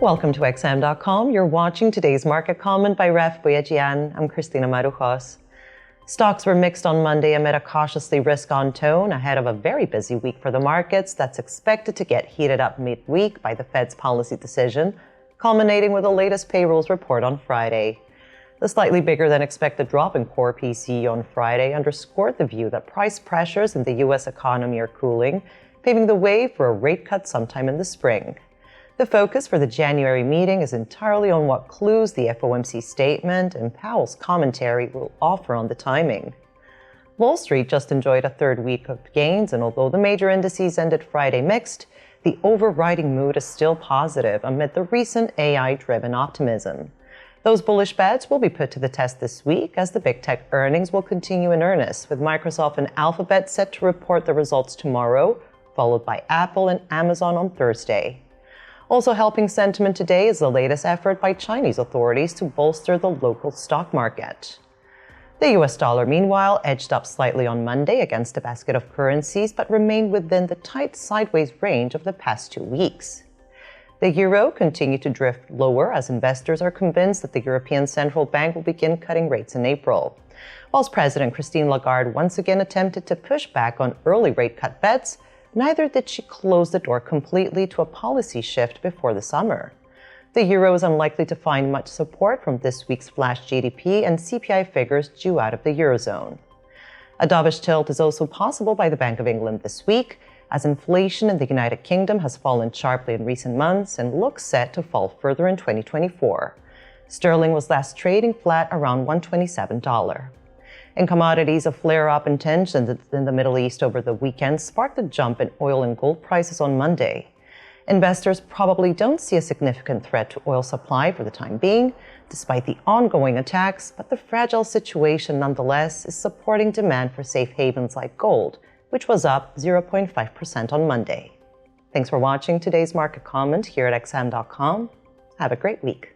Welcome to XM.com. You're watching today's market comment by Ref Boyajian. I'm Christina Marujos. Stocks were mixed on Monday amid a cautiously risk-on tone ahead of a very busy week for the markets that's expected to get heated up midweek by the Fed's policy decision, culminating with the latest payrolls report on Friday. The slightly bigger than expected drop in core PCE on Friday underscored the view that price pressures in the U.S. economy are cooling, paving the way for a rate cut sometime in the spring. The focus for the January meeting is entirely on what clues the FOMC statement and Powell's commentary will offer on the timing. Wall Street just enjoyed a third week of gains, and although the major indices ended Friday mixed, the overriding mood is still positive amid the recent AI-driven optimism. Those bullish bets will be put to the test this week as the big tech earnings will continue in earnest, with Microsoft and Alphabet set to report the results tomorrow, followed by Apple and Amazon on Thursday. Also helping sentiment today is the latest effort by Chinese authorities to bolster the local stock market. The US dollar, meanwhile, edged up slightly on Monday against a basket of currencies, but remained within the tight sideways range of the past 2 weeks. The euro continued to drift lower as investors are convinced that the European Central Bank will begin cutting rates in April. Whilst President Christine Lagarde once again attempted to push back on early rate cut bets, neither did she close the door completely to a policy shift before the summer. The euro is unlikely to find much support from this week's flash GDP and CPI figures due out of the Eurozone. A dovish tilt is also possible by the Bank of England this week, as inflation in the United Kingdom has fallen sharply in recent months and looks set to fall further in 2024. Sterling was last trading flat around $127. In commodities, a flare-up in tensions in the Middle East over the weekend sparked a jump in oil and gold prices on Monday. Investors probably don't see a significant threat to oil supply for the time being, despite the ongoing attacks, but the fragile situation nonetheless is supporting demand for safe havens like gold, which was up 0.5% on Monday. Thanks for watching today's market comment here at XM.com. Have a great week.